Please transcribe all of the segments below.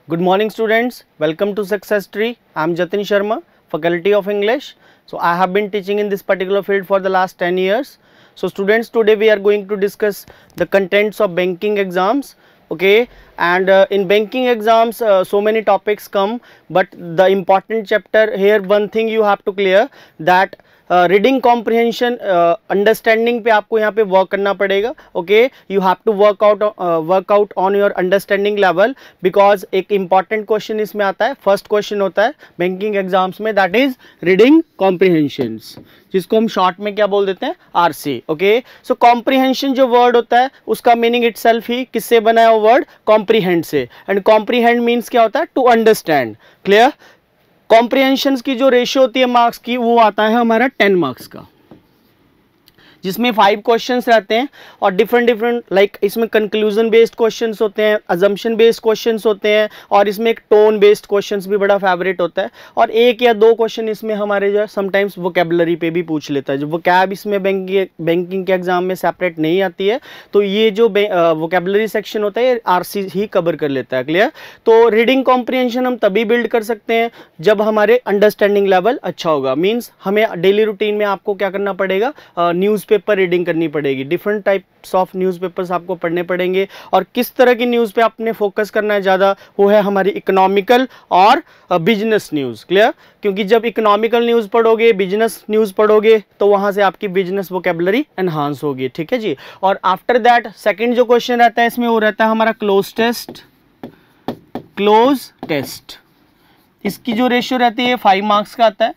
Good morning students, welcome to Success Tree. I am Jatin Sharma, Faculty of English. So I have been teaching in this particular field for the last 10 years. So students, today we are going to discuss the contents of banking exams. Okay, and in banking exams so many topics come, but the important chapter here, one thing you have to clear that reading comprehension understanding पे आपको यहाँ पे work करना पड़ेगा. Okay, you have to work out on your understanding level, because एक important question इसमें आता है. फर्स्ट क्वेश्चन होता है बैंकिंग एग्जाम्स में, दैट इज रीडिंग कॉम्प्रिहेंशंस, जिसको हम शॉर्ट में क्या बोल देते हैं, आरसी. ओके, सो कॉम्प्रिहेंशन जो वर्ड होता है उसका मीनिंग इटसेल्फ ही किससे बना है, वो वर्ड कॉम्प्रिहेंड से. एंड कॉम्प्रिहेंड मीन्स क्या होता है, टू अंडरस्टैंड. क्लियर? कॉम्प्रिहेंशन की जो रेशियो होती है मार्क्स की, वो आता है हमारा 10 मार्क्स का, जिसमें 5 क्वेश्चंस रहते हैं और डिफरेंट लाइक इसमें कंक्लूजन बेस्ड क्वेश्चंस होते हैं, अजम्पशन बेस्ड क्वेश्चंस होते हैं, और इसमें एक टोन बेस्ड क्वेश्चंस भी बड़ा फेवरेट होता है. और 1 या 2 क्वेश्चन इसमें हमारे जो है समटाइम्स वोकैबुलरी पे भी पूछ लेता है. जो वोकैब इसमें बैंकिंग के एग्जाम में सेपरेट नहीं आती है, तो ये जो वोकैबुलरी सेक्शन होता है ये आरसी ही कवर कर लेता है. क्लियर? तो रीडिंग कॉम्प्रिहेंशन हम तभी बिल्ड कर सकते हैं जब हमारे अंडरस्टैंडिंग लेवल अच्छा होगा. मीन्स हमें डेली रूटीन में आपको क्या करना पड़ेगा, न्यूज़ पेपर रीडिंग करनी पड़ेगी. डिफरेंट टाइप्स ऑफ न्यूज़पेपर्स आपको पढ़ने पड़ेंगे, और किस तरह की न्यूज़ पे आपने फोकस करना है ज़्यादा, वो है हमारी इकोनॉमिकल और बिजनेस न्यूज़. क्लियर? क्योंकि जब इकोनॉमिकल न्यूज़ पढ़ोगे, बिजनेस न्यूज़ पढ़ोगे, तो वहाँ से आपकी बिजनेस वोकैबुलरी एनहांस होगी. ठीक है जी. और आफ्टर दैट सेकेंड जो क्वेश्चन रहता है इसमें, वो रहता है हमारा क्लोज टेस्ट. इसकी जो रेशियो रहती है 5 मार्क्स का आता है.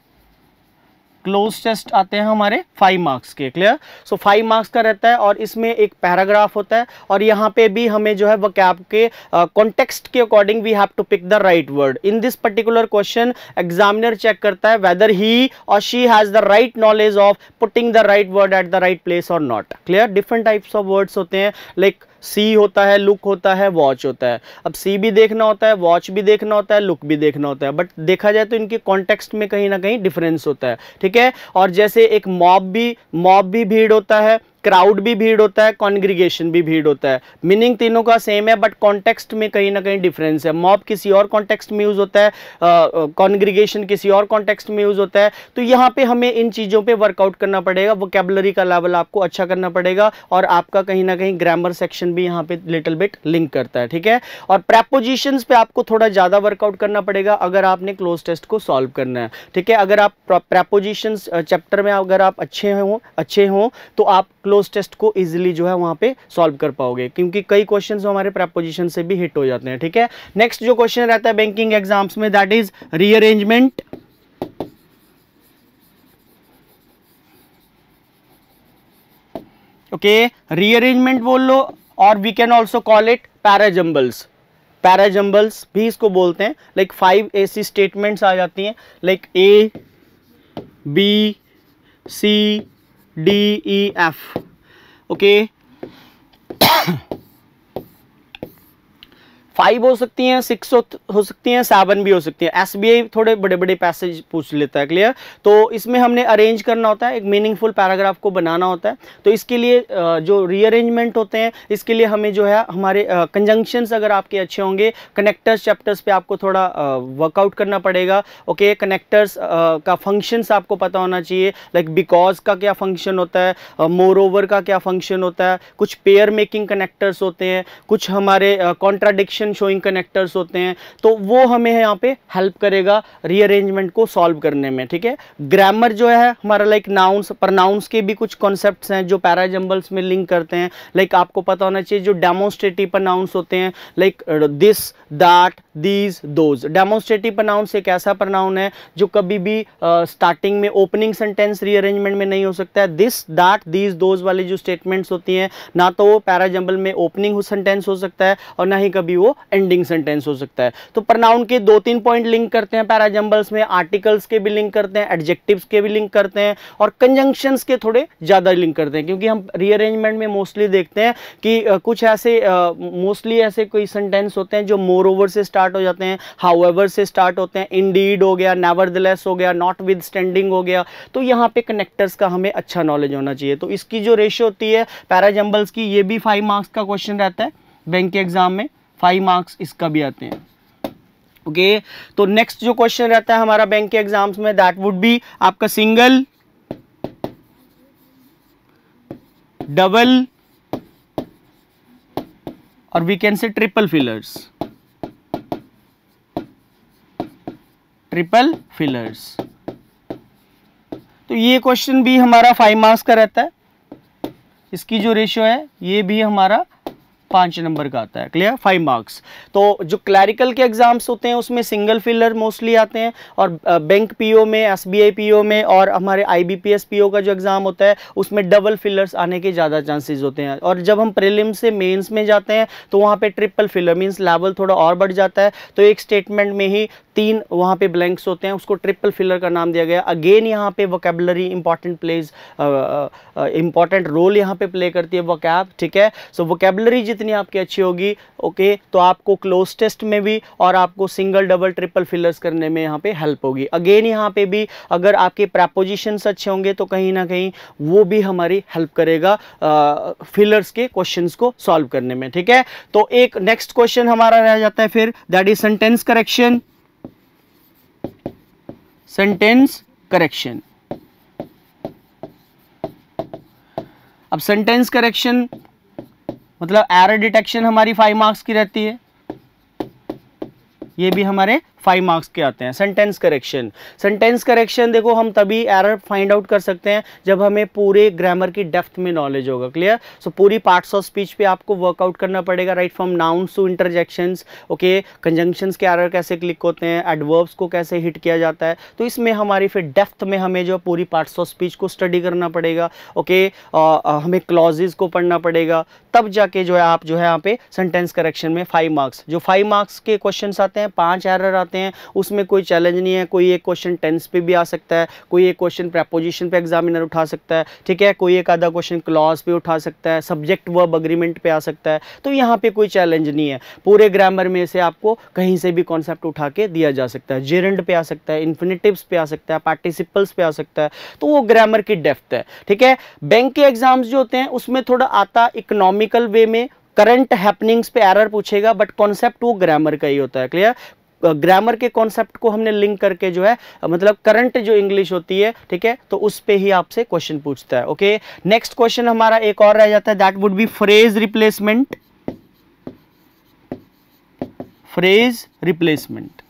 क्लोज टेस्ट आते हैं हमारे 5 मार्क्स के. क्लियर? सो 5 मार्क्स का रहता है, और इसमें एक पैराग्राफ होता है, और यहाँ पे भी हमें जो है वोकैब के कॉन्टेक्स्ट के according we have to pick the right word. In this particular question examiner check करता है whether he or she has the right knowledge of putting the right word at the right place or not. Clear? Different types of words होते हैं, like सी होता है, look होता है, watch होता है. अब सी भी देखना होता है, वॉच भी देखना होता है, लुक भी देखना होता है, बट देखा जाए तो इनके कॉन्टेक्स्ट में कहीं ना कहीं डिफरेंस होता है. ठीक है? और जैसे एक मॉब भी भीड़ होता है, क्राउड भी भीड़ होता है, कॉन्ग्रीगेशन भी भीड़ होता है. मीनिंग तीनों का सेम है, बट कॉन्टेक्स्ट में कहीं ना कहीं डिफरेंस है. मॉब किसी और कॉन्टेक्स्ट में यूज होता है, कॉन्ग्रीगेशन किसी और कॉन्टेक्स्ट में यूज होता है. तो यहाँ पे हमें इन चीज़ों पे वर्कआउट करना पड़ेगा. वोकैबुलरी का लेवल आपको अच्छा करना पड़ेगा, और आपका कहीं ना कहीं ग्रामर सेक्शन भी यहाँ पे लिटिल बिट लिंक करता है. ठीक है? और प्रेपोजिशंस पे आपको थोड़ा ज़्यादा वर्कआउट करना पड़ेगा अगर आपने क्लोज टेस्ट को सॉल्व करना है. ठीक है? अगर आप प्रेपोजिशंस चैप्टर में अगर आप अच्छे हों तो आप क्लोज टेस्ट को इजीली जो है वहां पे सॉल्व कर पाओगे, क्योंकि कई क्वेश्चंस हमारे प्रेपोजिशन से भी हिट हो जाते हैं. ठीक है? नेक्स्ट जो क्वेश्चन रहता है बैंकिंग एग्जाम्स में, that is rearrangement. Okay, rearrangement बोल लो, और we can also call it parajumbles भी इसको बोलते हैं. लाइक 5 ऐसी स्टेटमेंट्स आ जाती हैं, like A B C D E F. Okay, 5 हो सकती हैं, 6 हो सकती हैं, 7 भी हो सकती हैं. एसबीआई थोड़े बड़े बड़े पैसेज पूछ लेता है. क्लियर? तो इसमें हमने अरेंज करना होता है, एक मीनिंगफुल पैराग्राफ को बनाना होता है. तो इसके लिए जो रीअरेंजमेंट होते हैं, इसके लिए हमें जो है हमारे कंजंक्शंस अगर आपके अच्छे होंगे, कनेक्टर्स चैप्टर्स पे आपको थोड़ा वर्कआउट करना पड़ेगा. ओके, कनेक्टर्स का फंक्शंस आपको पता होना चाहिए, लाइक बिकॉज का क्या फंक्शन होता है, मोर ओवर का क्या फंक्शन होता है, कुछ पेयर मेकिंग कनेक्टर्स होते हैं, कुछ हमारे कॉन्ट्राडिक्शन शोइंग कनेक्टर्स होते हैं. तो वो हमें यहाँ पे हेल्प करेगा रीअरेंजमेंट को सॉल्व करने में. ठीक है? ग्रामर जो है हमारा, लाइक नाउन्स, प्रोनाउंस के भी कुछ कॉन्सेप्ट्स हैं जो पैराजम्बल्स में लिंक करते हैं. लाइक आपको पता होना चाहिए जो डेमोन्स्ट्रेटिव प्रोनाउंस होते हैं, like this, that, these, those. Demonstrative pronouns एक ऐसा प्रोनाउन है जो कभी भी स्टार्टिंग में ओपनिंग सेंटेंस रीअरेंजमेंट में नहीं हो सकता है. दिस, दैट, दीज, दोज वाली जो स्टेटमेंट्स होती हैं, ना तो वो पैराजम्बल में ओपनिंग सेंटेंस हो सकता है, और ना ही कभी वो एंडिंग सेंटेंस हो सकता है. तो प्रोनाउन के 2-3 पॉइंट लिंक करते हैं पैराजम्बल्स में, आर्टिकल्स के भी लिंक करते हैं, एडजेक्टिव्स के भी लिंक करते हैं, और कंजंक्शंस के थोड़े ज्यादा लिंक करते हैं. क्योंकि हम रीअरेंजमेंट में मोस्टली देखते हैं कि कुछ ऐसे मोस्टली ऐसे कोई सेंटेंस होते हैं जो मोर ओवर से स्टार्ट हो जाते हैं, हाउएवर से स्टार्ट होते हैं, इंडीड हो गया, नेवरदलेस हो गया, नॉट विद स्टैंडिंग हो गया. तो यहाँ पे कनेक्टर्स का हमें अच्छा नॉलेज होना चाहिए. तो इसकी जो रेशियो होती है पैराजम्बल्स की, ये भी 5 मार्क्स का क्वेश्चन रहता है बैंक के एग्जाम में. 5 मार्क्स इसका भी आते हैं. ओके तो नेक्स्ट जो क्वेश्चन रहता है हमारा बैंक के एग्जाम्स में, दैट वुड बी आपका सिंगल, डबल और we can say triple fillers, triple fillers. तो ये क्वेश्चन भी हमारा 5 मार्क्स का रहता है, इसकी जो रेशियो है ये भी हमारा 5 नंबर का आता है। Clear, 5 marks. तो जो क्लैरिकल के एग्जाम्स होते हैं उसमें सिंगल फिलर मोस्टली आते हैं, और बैंक पीओ में, एसबीआई पीओ में और हमारे आईबीपीएस पीओ का जो एग्जाम होता है उसमें डबल फिलर्स आने के ज़्यादा चांसेस होते हैं। और जब हम प्रीलिम से मेंस में जाते हैं तो वहाँ पे ट्रिपल फिलर मींस लेवल थोड़ा और बढ़ जाता है, तो एक स्टेटमेंट में ही 3 वहाँ पे ब्लैंक्स होते हैं, उसको ट्रिपल फिलर का नाम दिया गया। अगेन यहाँ पे वोकेबलरी इंपॉर्टेंट रोल यहाँ पे प्ले करती है वोकैब, ठीक है। सो वोकेबलरी जितनी आपकी अच्छी होगी, ओके, तो आपको क्लोज टेस्ट में भी और आपको सिंगल, डबल, ट्रिपल फिलर्स करने में यहाँ पे हेल्प होगी। अगेन यहाँ पे भी अगर आपके प्रपोजिशंस अच्छे होंगे तो कहीं ना कहीं वो भी हमारी हेल्प करेगा फिलर्स के क्वेश्चंस को सॉल्व करने में, ठीक है। तो एक नेक्स्ट क्वेश्चन हमारा रह जाता है फिर, that is sentence correction. Sentence correction, अब सेंटेंस करेक्शन मतलब एरर डिटेक्शन हमारी 5 मार्क्स की रहती है, ये भी हमारे 5 मार्क्स के आते हैं। सेंटेंस करेक्शन, सेंटेंस करेक्शन देखो हम तभी एरर फाइंड आउट कर सकते हैं जब हमें पूरे ग्रामर की डेप्थ में नॉलेज होगा। क्लियर, सो पूरी पार्ट्स ऑफ स्पीच पे आपको वर्कआउट करना पड़ेगा, right from nouns to interjections, okay, conjunctions के एरर कैसे क्लिक होते हैं, एडवर्ब्स को कैसे हिट किया जाता है, तो इसमें हमारी फिर डेप्थ में हमें जो पूरी पार्ट्स ऑफ स्पीच को स्टडी करना पड़ेगा, ओके, हमें क्लॉजेज को पढ़ना पड़ेगा, तब जाके जो है आप जो है यहाँ पे सेंटेंस करेक्शन में 5 मार्क्स, जो 5 मार्क्स के क्वेश्चन आते हैं, 5 एरर आते हैं, उसमें कोई चैलेंज नहीं है। कोई एक क्वेश्चन टेंस पे भी आ सकता है, कोई एक क्वेश्चन प्रेपोजिशन पे एग्जामिनर उठा सकता है, ठीक है, कोई एक आधा क्वेश्चन क्लॉज पे उठा सकता है, सब्जेक्ट वर्ब अग्रीमेंट पे आ सकता है। तो यहाँ पे कोई चैलेंज नहीं है, पूरे ग्रामर में से आपको कहीं से भी कॉन्सेप्ट उठा के दिया जा सकता है। जेरेंड पे आ सकता है, इन्फिनिटिव्स पे आ सकता है, पार्टिसिपल्स पे आ सकता है, तो वो ग्रामर की डेप्थ है, ठीक है। बैंक के एग्जाम्स जो होते हैं उसमें थोड़ा आता इकोनॉमिकल वे में, करंट हैपनिंग्स पे एरर पूछेगा, बट कॉन्सेप्ट वो ग्रामर का ही होता है। क्लियर, ग्रामर के कॉन्सेप्ट को हमने लिंक करके जो है मतलब करंट जो इंग्लिश होती है, ठीक है, तो उस पे ही आपसे क्वेश्चन पूछता है। ओके, नेक्स्ट क्वेश्चन हमारा एक और रह जाता है, that would B phrase replacement. Phrase replacement,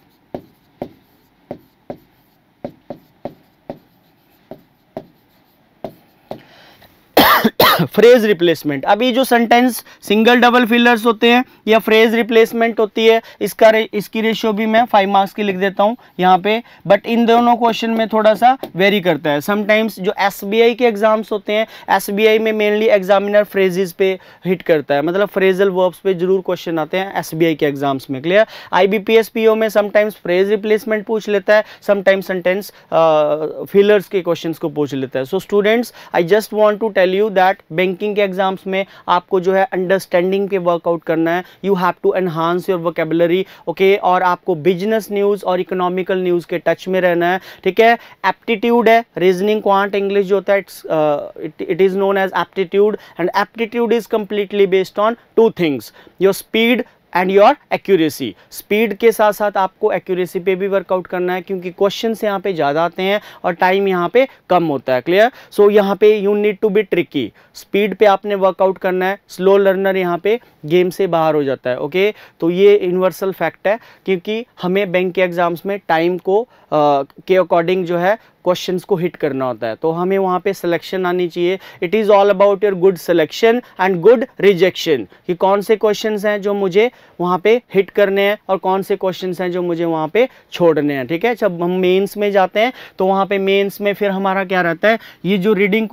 phrase replacement, अभी जो सेंटेंस सिंगल डबल फिलर्स होते हैं या फ्रेज रिप्लेसमेंट होती है, इसकी रेशियो भी मैं 5 मार्क्स की लिख देता हूं यहाँ पे, बट इन दोनों क्वेश्चन में थोड़ा सा वेरी करता है। समटाइम्स जो एसबीआई के एग्जाम्स होते हैं, एसबीआई में मेनली एग्जामिनर फ्रेजेस पे हिट करता है, मतलब फ्रेजल वर्ब्स पे जरूर क्वेश्चन आते हैं एसबीआई के एग्जाम्स में। क्लियर, आईबीपीएस पीओ में समटाइम्स फ्रेज रिप्लेसमेंट पूछ लेता है, समटाइम्स सेंटेंस फिलर्स के क्वेश्चन को पूछ लेता है। So students, I just want to tell you that banking के एग्जाम्स में आपको जो है अंडरस्टैंडिंग पे वर्कआउट करना है, you have to enhance your vocabulary, okay, और आपको बिजनेस न्यूज़ और इकोनॉमिकल न्यूज़ के टच में रहना है, ठीक है। एप्टीट्यूड है, रीजनिंग, क्वांट, इंग्लिश जो होता है, it is known as aptitude, and aptitude is completely based on 2 things, your speed and your accuracy. Speed के साथ साथ आपको एक्यूरेसी पे भी वर्कआउट करना है, क्योंकि क्वेश्चंस यहाँ पे ज़्यादा आते हैं और टाइम यहाँ पे कम होता है। क्लियर, सो यहाँ पे you need to be tricky, speed पे आपने वर्कआउट करना है, स्लो लर्नर यहाँ पे गेम से बाहर हो जाता है। ओके, तो ये यूनिवर्सल फैक्ट है, क्योंकि हमें बैंक के एग्जाम्स में टाइम को के अकॉर्डिंग जो है क्वेश्चंस को हिट करना होता है, तो हमें वहाँ पे सिलेक्शन आनी चाहिए। It is all about your good selection and good rejection, कि कौन से क्वेश्चंस हैं जो मुझे वहाँ पे हिट करने हैं और कौन से क्वेश्चंस हैं जो मुझे वहाँ पे छोड़ने हैं, ठीक है। जब हम मेंस में जाते हैं तो वहाँ पे मेंस में फिर हमारा क्या रहता है, ये जो रीडिंग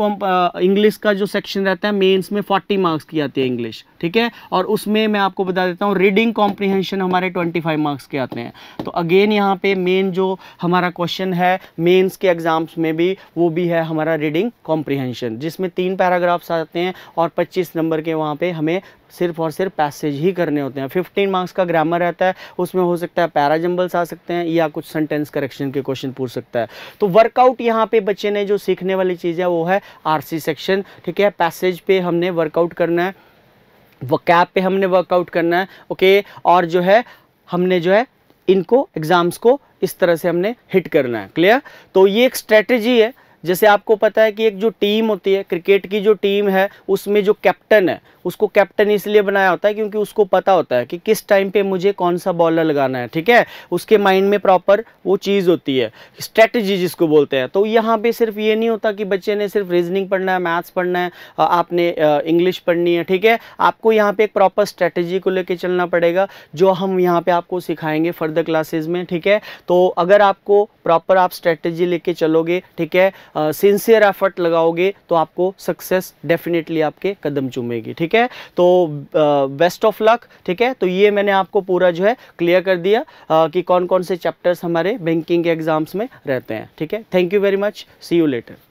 इंग्लिश का जो सेक्शन रहता है मेंस में 40 मार्क्स की आती है इंग्लिश, ठीक है, और उसमें मैं आपको बता देता हूँ रीडिंग कॉम्प्रिहेंशन हमारे 25 मार्क्स के आते हैं। तो अगेन यहाँ पे मेन जो हमारा क्वेश्चन है मेंस के एग्जाम्स में भी, वो भी है हमारा रीडिंग कॉम्प्रिहेंशन, जिसमें 3 पैराग्राफ्स आते हैं और 25 नंबर के वहाँ पे हमें सिर्फ और सिर्फ पैसेज ही करने होते हैं। 15 मार्क्स का ग्रामर रहता है, उसमें हो सकता है पैराजम्बल्स आ सकते हैं या कुछ सेंटेंस करेक्शन के क्वेश्चन पूछ सकता है। तो वर्कआउट यहाँ पे बच्चे ने जो सीखने वाली चीज़ है वो है आरसी सेक्शन, ठीक है। पैसेज पे हमने वर्कआउट करना है, वोकैब पे हमने वर्कआउट करना है, ओके, और जो है हमने जो है इनको एग्जाम्स को इस तरह से हमने हिट करना है। क्लियर? तो ये एक स्ट्रेटेजी है। जैसे आपको पता है कि एक जो टीम होती है, क्रिकेट की जो टीम है, उसमें जो कैप्टन है उसको कैप्टन इसलिए बनाया होता है क्योंकि उसको पता होता है कि किस टाइम पे मुझे कौन सा बॉलर लगाना है। ठीक है, उसके माइंड में प्रॉपर वो चीज़ होती है, स्ट्रेटजी जिसको बोलते हैं। तो यहाँ पे सिर्फ ये नहीं होता कि बच्चे ने सिर्फ रीजनिंग पढ़ना है, मैथ्स पढ़ना है, आपने इंग्लिश पढ़नी है। ठीक है, आपको यहाँ पे एक प्रॉपर स्ट्रेटजी को लेके चलना पड़ेगा, जो हम यहाँ पे आपको सिखाएंगे फर्दर क्लासेज में। ठीक है, तो अगर आपको प्रॉपर आप स्ट्रेटजी लेके चलोगे, ठीक है, सिंसियर एफर्ट लगाओगे, तो आपको सक्सेस डेफिनेटली आपके कदम चूमेगी। ठीक है, तो बेस्ट ऑफ लक। ठीक है, तो ये मैंने आपको पूरा जो है क्लियर कर दिया कि कौन कौन से चैप्टर्स हमारे बैंकिंग के एग्जाम्स में रहते हैं। ठीक है, thank you very much, see you letter.